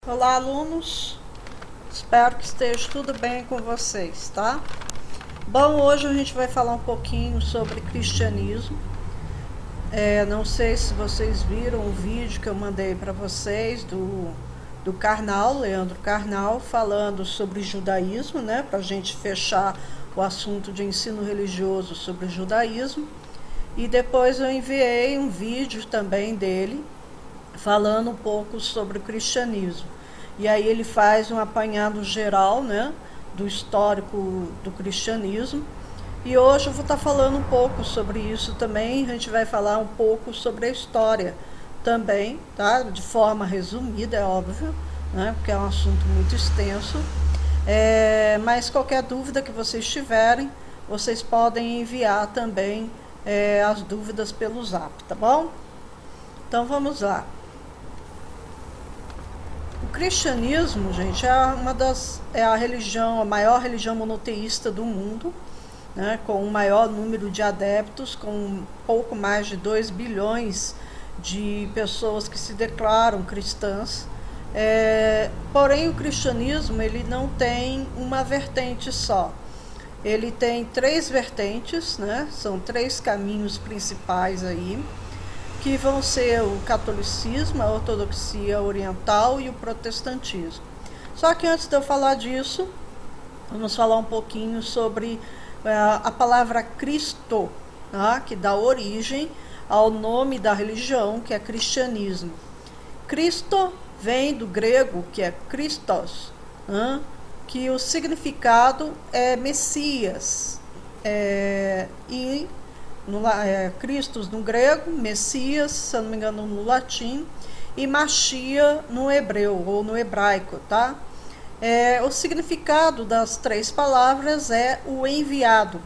Olá, alunos. Espero que esteja tudo bem com vocês, tá? Bom, hoje a gente vai falar um pouquinho sobre cristianismo. Não sei se vocês viram o vídeo que eu mandei para vocês do Karnal, Leandro Karnal, falando sobre judaísmo, né? Para a gente fechar o assunto de ensino religioso sobre judaísmo. E depois eu enviei um vídeo também dele, falando um pouco sobre o cristianismo. E aí ele faz um apanhado geral, né, do histórico do cristianismo. E hoje eu vou estar falando um pouco sobre isso também. A gente vai falar um pouco sobre a história também, tá? De forma resumida, é óbvio, né, porque é um assunto muito extenso. Mas qualquer dúvida que vocês tiverem, vocês podem enviar também as dúvidas pelo Zap, tá bom? Então vamos lá. O cristianismo, gente, é a religião, a maior religião monoteísta do mundo, né, com o maior número de adeptos, com um pouco mais de 2 bilhões de pessoas que se declaram cristãs. Porém, o cristianismo ele não tem uma vertente só. Ele tem 3 vertentes, né, são 3 caminhos principais aí, que vão ser o catolicismo, a ortodoxia oriental e o protestantismo. Só que antes de eu falar disso, vamos falar um pouquinho sobre a palavra Cristo, tá? Que dá origem ao nome da religião, que é cristianismo. Cristo vem do grego, que é Christos, que o significado é Messias, e Christos no grego, Messias, se eu não me engano, no latim, e Machia no hebreu ou no hebraico, tá? O significado das 3 palavras é o enviado.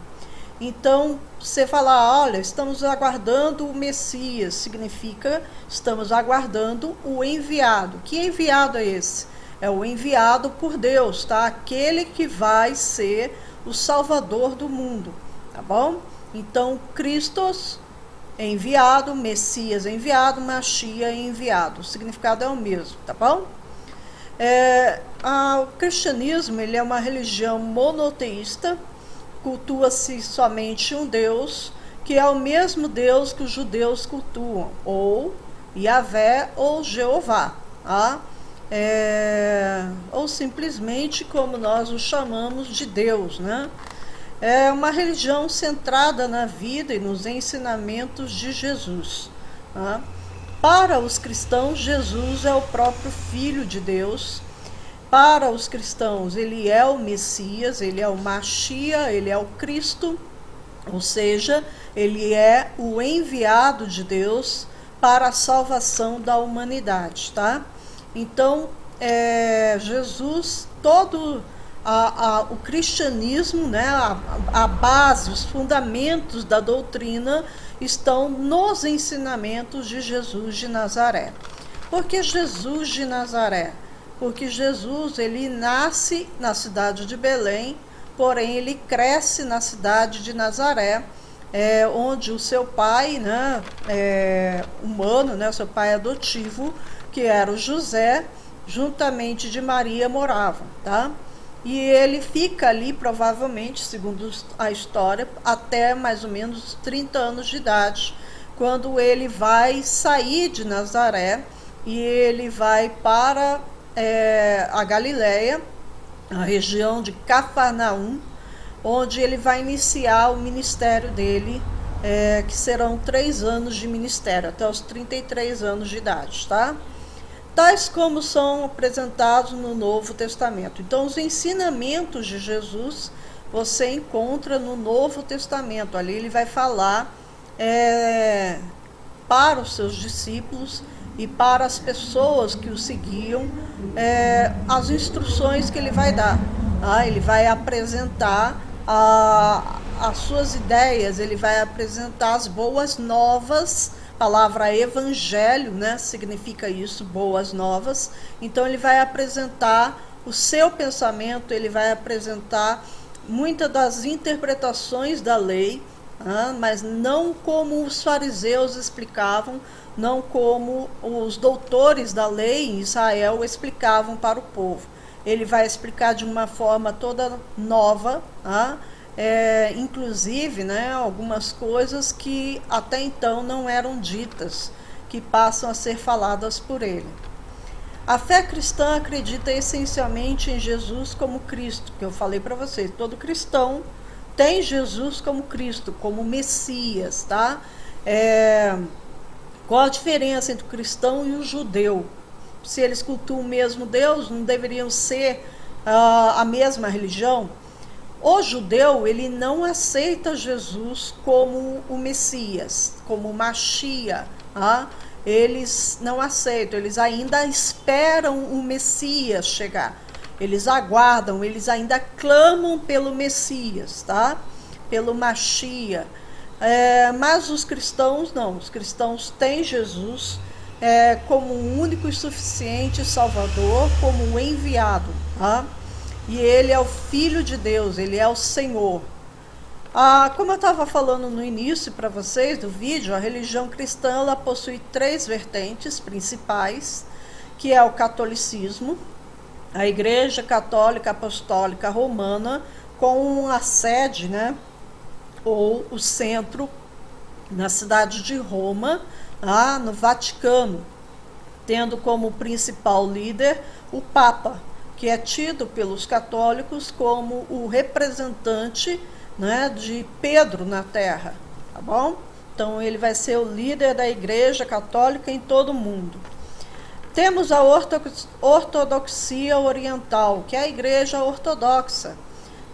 Então, você fala, olha, estamos aguardando o Messias, significa estamos aguardando o enviado. Que enviado é esse? É o enviado por Deus, tá? Aquele que vai ser o Salvador do mundo, tá bom? Então, Christos enviado, Messias enviado, Machia enviado. O significado é o mesmo, tá bom? O cristianismo ele é uma religião monoteísta, cultua-se somente um Deus, que é o mesmo Deus que os judeus cultuam, ou Yahvé ou Jeová, tá? Ou simplesmente como nós o chamamos de Deus, né? É uma religião centrada na vida e nos ensinamentos de Jesus. Tá? Para os cristãos, Jesus é o próprio Filho de Deus. Para os cristãos, ele é o Messias, ele é o Machia, ele é o Cristo, ou seja, ele é o enviado de Deus para a salvação da humanidade. Tá? Então, Jesus, o cristianismo, né, a base, os fundamentos da doutrina estão nos ensinamentos de Jesus de Nazaré. Por que Jesus de Nazaré? Porque Jesus ele nasce na cidade de Belém, porém ele cresce na cidade de Nazaré, onde o seu pai, né, humano, né, o seu pai adotivo, que era o José, juntamente de Maria moravam, tá? E ele fica ali, provavelmente, segundo a história, até mais ou menos 30 anos de idade, quando ele vai sair de Nazaré e ele vai para a Galileia, a região de Cafarnaum, onde ele vai iniciar o ministério dele, que serão 3 anos de ministério, até os 33 anos de idade, tá? Tais como são apresentados no Novo Testamento. Então, os ensinamentos de Jesus você encontra no Novo Testamento. Ali ele vai falar para os seus discípulos e para as pessoas que o seguiam, as instruções que ele vai dar. Tá? Ele vai apresentar as suas ideias, ele vai apresentar as boas novas. A palavra evangelho, né, significa isso, boas novas. Então ele vai apresentar o seu pensamento, ele vai apresentar muitas das interpretações da lei mas não como os fariseus explicavam, não como os doutores da lei em Israel explicavam para o povo. Ele vai explicar de uma forma toda nova, inclusive, né, algumas coisas que até então não eram ditas, que passam a ser faladas por ele. A fé cristã acredita essencialmente em Jesus como Cristo, que eu falei para vocês. Todo cristão tem Jesus como Cristo, como Messias, tá? Qual a diferença entre o cristão e o judeu? Se eles cultuam o mesmo Deus, não deveriam ser a mesma religião? O judeu, ele não aceita Jesus como o Messias, como o Mashiach, eles não aceitam, eles ainda esperam o Messias chegar. Eles aguardam, eles ainda clamam pelo Messias, tá? Pelo Mashiach. Mas os cristãos não, os cristãos têm Jesus como o único e suficiente Salvador, como o enviado, tá? E ele é o Filho de Deus, ele é o Senhor. Como eu estava falando no início para vocês do vídeo, a religião cristã ela possui 3 vertentes principais, que é o catolicismo, a Igreja Católica Apostólica Romana, com a sede, né, ou o centro na cidade de Roma, no Vaticano, tendo como principal líder o Papa, que é tido pelos católicos como o representante, né, de Pedro na Terra, tá bom? Então ele vai ser o líder da Igreja Católica em todo o mundo. Temos a ortodoxia oriental, que é a Igreja Ortodoxa.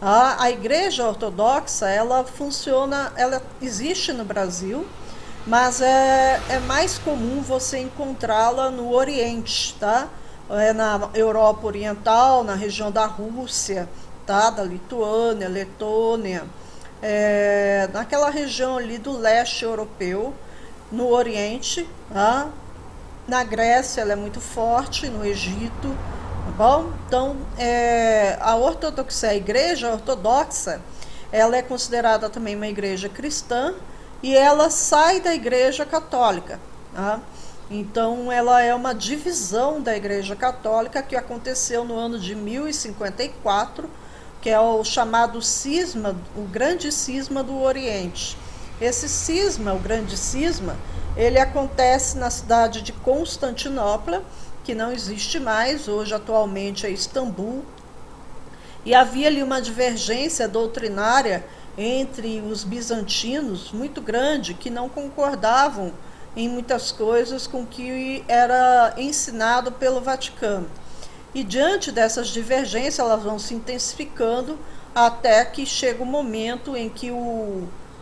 A Igreja Ortodoxa, ela funciona, ela existe no Brasil, mas é mais comum você encontrá-la no Oriente, tá? Na Europa Oriental, na região da Rússia, tá? Da Lituânia, Letônia, naquela região ali do leste europeu, no Oriente, tá? Na Grécia ela é muito forte, no Egito, tá bom? Então, a ortodoxia, a Igreja Ortodoxa, ela é considerada também uma igreja cristã e ela sai da Igreja Católica, tá? Então, ela é uma divisão da Igreja Católica que aconteceu no ano de 1054, que é o chamado cisma, o grande cisma do Oriente. Esse cisma, o grande cisma, ele acontece na cidade de Constantinopla, que não existe mais, hoje atualmente é Istambul, e havia ali uma divergência doutrinária entre os bizantinos muito grande, que não concordavam em muitas coisas com o que era ensinado pelo Vaticano. E diante dessas divergências, elas vão se intensificando até que chega o momento em que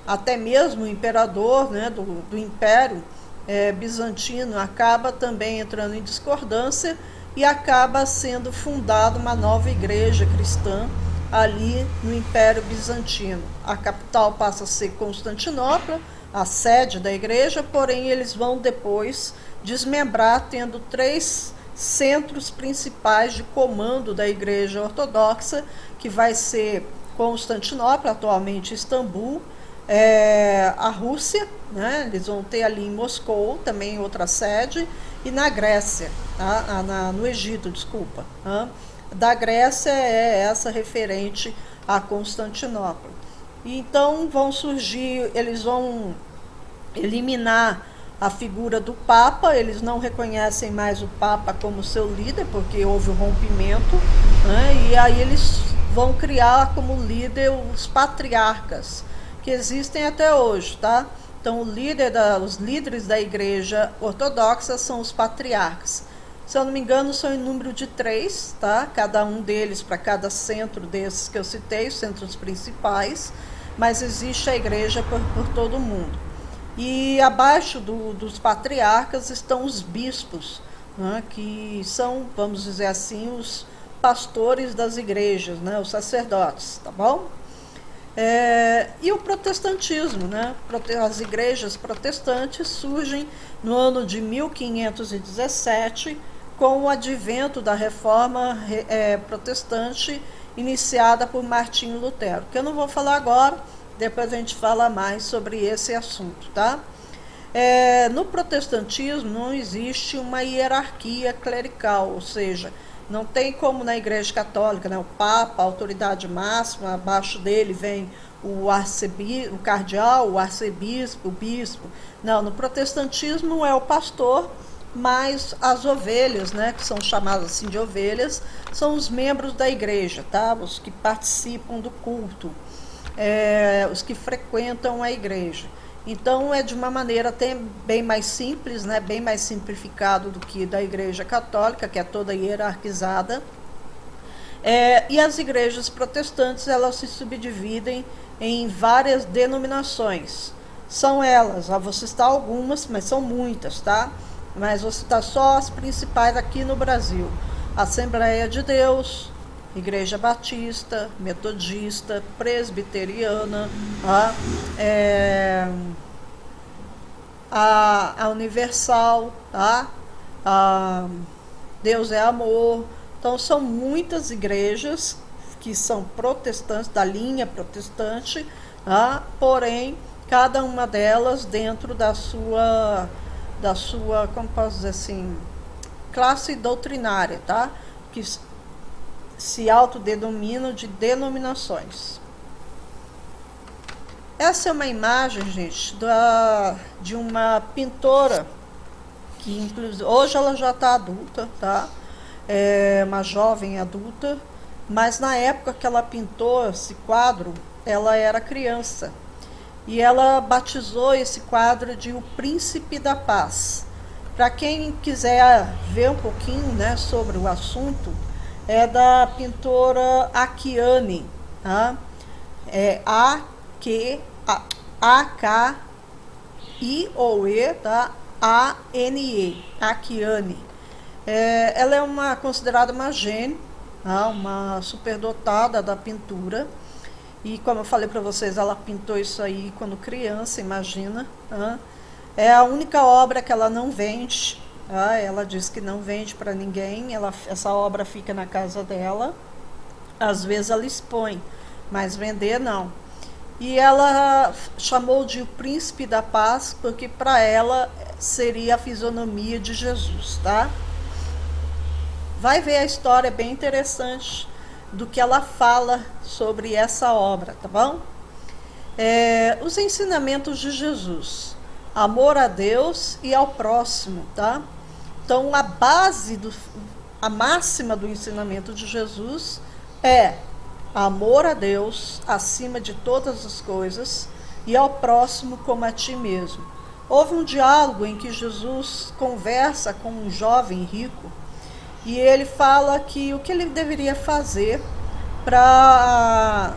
até mesmo o imperador, né, do Império bizantino acaba também entrando em discordância e acaba sendo fundada uma nova igreja cristã ali no Império Bizantino. A capital passa a ser Constantinopla, a sede da igreja, porém eles vão depois desmembrar, tendo 3 centros principais de comando da Igreja Ortodoxa, que vai ser Constantinopla, atualmente Istambul, a Rússia, né? Eles vão ter ali em Moscou também outra sede, e na Grécia, tá? No Egito, desculpa. Da Grécia é essa referente a Constantinopla. Então vão surgir, eles vão eliminar a figura do Papa, eles não reconhecem mais o Papa como seu líder, porque houve um rompimento, né? E aí eles vão criar como líder os patriarcas, que existem até hoje, tá? Então os líderes da Igreja Ortodoxa são os patriarcas. Se eu não me engano, são em número de 3, tá? Cada um deles para cada centro desses que eu citei, os centros principais, mas existe a igreja por todo o mundo. E abaixo dos patriarcas estão os bispos, né? Que são, vamos dizer assim, os pastores das igrejas, né? Os sacerdotes, tá bom? E o protestantismo, né? As igrejas protestantes surgem no ano de 1517, com o advento da reforma protestante iniciada por Martinho Lutero, que eu não vou falar agora, Depois a gente fala mais sobre esse assunto, tá? No protestantismo não existe uma hierarquia clerical, ou seja, não tem como na Igreja Católica, né, o Papa, a autoridade máxima, abaixo dele vem o cardeal, o arcebispo, o bispo. Não, no protestantismo é o pastor, mas as ovelhas, né, que são chamadas assim de ovelhas, são os membros da igreja, tá? Os que participam do culto, os que frequentam a igreja. Então é de uma maneira até bem mais simples, né, bem mais simplificado do que da Igreja Católica, que é toda hierarquizada. E as igrejas protestantes, elas se subdividem em várias denominações. São elas, vou citar algumas, mas são muitas, tá? Mas vou citar só as principais aqui no Brasil. Assembleia de Deus, Igreja Batista, Metodista, Presbiteriana, a Universal, tá? Deus é Amor. Então são muitas igrejas que são protestantes, da linha protestante, tá? Porém, cada uma delas dentro da sua, como posso dizer assim, classe doutrinária, tá? Que se autodenominam de denominações. Essa é uma imagem, gente, de uma pintora, que inclusive hoje ela já está adulta, tá? É uma jovem adulta, mas na época que ela pintou esse quadro, ela era criança. E ela batizou esse quadro de O Príncipe da Paz. Para quem quiser ver um pouquinho, né, sobre o assunto, é da pintora Akiane, tá? É A-K-I-O-E, tá? A-N-E, Akiane. Ela é considerada uma gênio, tá? Uma superdotada da pintura. E como eu falei para vocês, ela pintou isso aí quando criança, imagina. Tá? É a única obra que ela não vende. Tá? Ela diz que não vende para ninguém. Essa obra fica na casa dela. Às vezes ela expõe, mas vender não. E ela chamou de O Príncipe da Paz, porque para ela seria a fisionomia de Jesus, tá? Vai ver a história, é bem interessante do que ela fala sobre essa obra, tá bom? Os ensinamentos de Jesus, amor a Deus e ao próximo, tá? Então a máxima do ensinamento de Jesus é amor a Deus acima de todas as coisas e ao próximo como a ti mesmo. Houve um diálogo em que Jesus conversa com um jovem rico e ele fala que o que ele deveria fazer para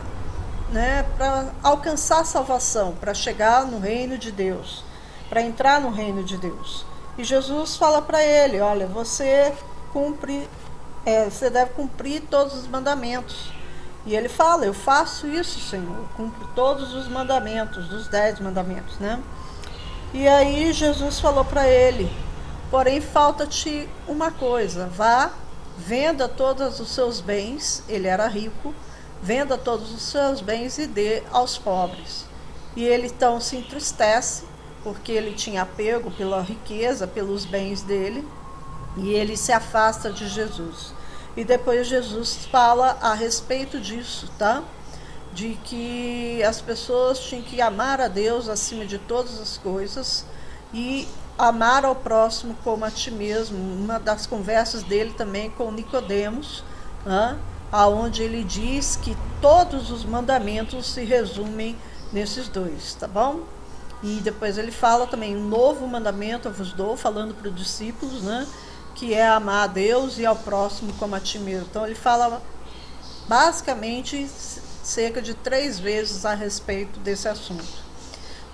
alcançar a salvação, para chegar no reino de Deus, para entrar no reino de Deus. E Jesus fala para ele, olha, você deve cumprir todos os mandamentos. E ele fala, eu faço isso, Senhor, eu cumpro todos os mandamentos, dos 10 mandamentos, né? E aí Jesus falou para ele, porém falta-te uma coisa, vá, venda todos os seus bens, ele era rico, venda todos os seus bens e dê aos pobres. E ele então se entristece, porque ele tinha apego pela riqueza, pelos bens dele, e ele se afasta de Jesus. E depois Jesus fala a respeito disso, tá? De que as pessoas tinham que amar a Deus acima de todas as coisas e amar ao próximo como a ti mesmo. Uma das conversas dele também com Nicodemos, aonde ele diz que todos os mandamentos se resumem nesses dois, tá bom? E depois ele fala também, um novo mandamento eu vos dou, falando para os discípulos, né? Que é amar a Deus e ao próximo como a ti mesmo. Então ele fala basicamente cerca de 3 vezes a respeito desse assunto.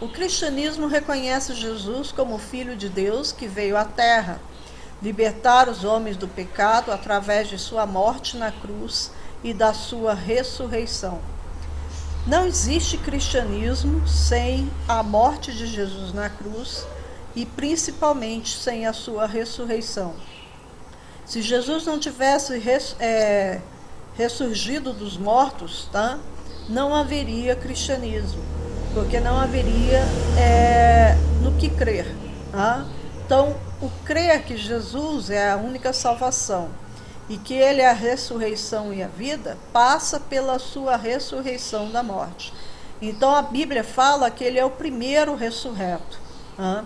O cristianismo reconhece Jesus como o Filho de Deus que veio à Terra, libertar os homens do pecado através de sua morte na cruz e da sua ressurreição. Não existe cristianismo sem a morte de Jesus na cruz e principalmente sem a sua ressurreição. Se Jesus não tivesse ressurgido dos mortos, tá? Não haveria cristianismo. porque não haveria no que crer. Tá? Então, o crer que Jesus é a única salvação e que ele é a ressurreição e a vida, passa pela sua ressurreição da morte. Então a Bíblia fala que ele é o primeiro ressurreto. Tá?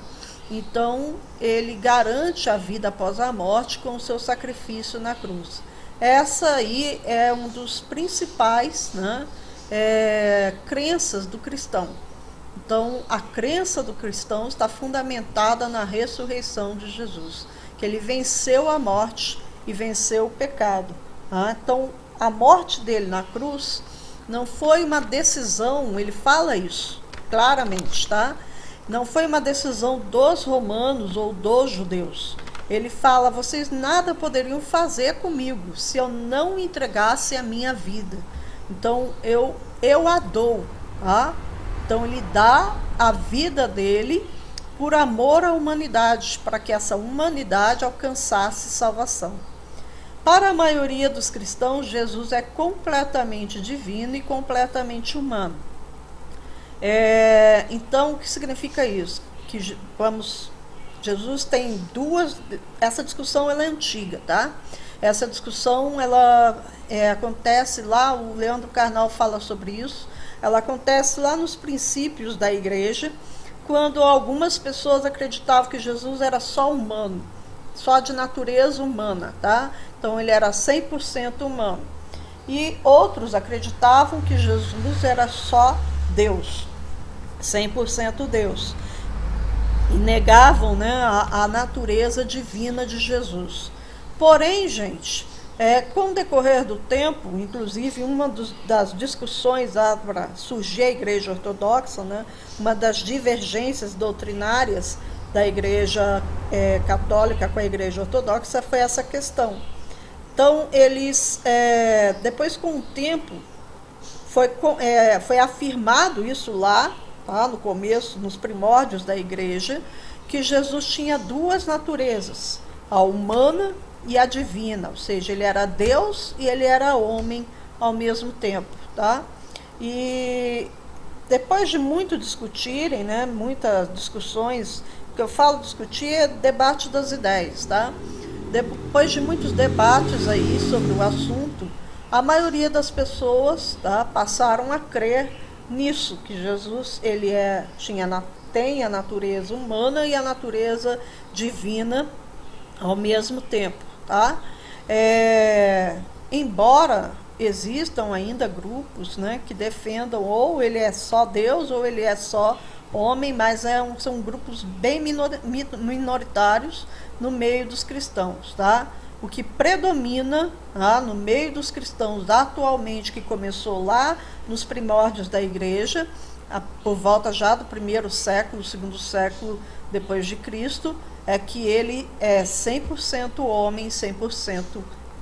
Então ele garante a vida após a morte com o seu sacrifício na cruz. Essa aí é um dos principais, né, crenças do cristão. Então, a crença do cristão está fundamentada na ressurreição de Jesus, que ele venceu a morte e venceu o pecado. Tá? Então, a morte dele na cruz não foi uma decisão, ele fala isso claramente, tá? Não foi uma decisão dos romanos ou dos judeus. Ele fala, vocês nada poderiam fazer comigo se eu não entregasse a minha vida. Então, eu a dou, tá? Então ele dá a vida dele por amor à humanidade, para que essa humanidade alcançasse salvação. Para a maioria dos cristãos, Jesus é completamente divino e completamente humano. Então, o que significa isso? Que Jesus tem duas... Essa discussão ela é antiga, tá? Essa discussão ela acontece lá, o Leandro Carnal fala sobre isso. Ela acontece lá nos princípios da igreja, quando algumas pessoas acreditavam que Jesus era só humano, só de natureza humana, tá? Então ele era 100% humano. E outros acreditavam que Jesus era só Deus, 100% Deus. E negavam, né, a natureza divina de Jesus. Porém, gente, com o decorrer do tempo, inclusive uma das discussões para surgir a Igreja Ortodoxa, né, uma das divergências doutrinárias da Igreja Católica com a Igreja Ortodoxa foi essa questão. Então, eles, depois com o tempo, foi afirmado isso lá, tá, no começo, nos primórdios da Igreja, que Jesus tinha duas naturezas, a humana e a divina, ou seja, ele era Deus e ele era homem ao mesmo tempo, tá? E depois de muito discutirem, né, muitas discussões, o que eu falo discutir é debate das ideias, tá? Depois de muitos debates aí sobre o assunto, a maioria das pessoas, tá, passaram a crer nisso, que Jesus ele tem a natureza humana e a natureza divina ao mesmo tempo. Tá? Embora existam ainda grupos, né, que defendam ou ele é só Deus ou ele é só homem, mas são grupos bem minoritários no meio dos cristãos. Tá? O que predomina, tá, no meio dos cristãos atualmente, que começou lá nos primórdios da igreja, por volta já do primeiro século, segundo século depois de Cristo, é que ele é 100% homem, 100%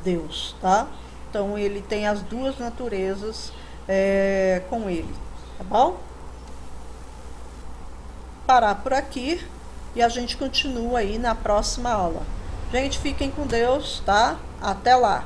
Deus, tá? Então ele tem as duas naturezas com ele, tá bom? Parar por aqui e a gente continua aí na próxima aula. Gente, fiquem com Deus, tá? Até lá!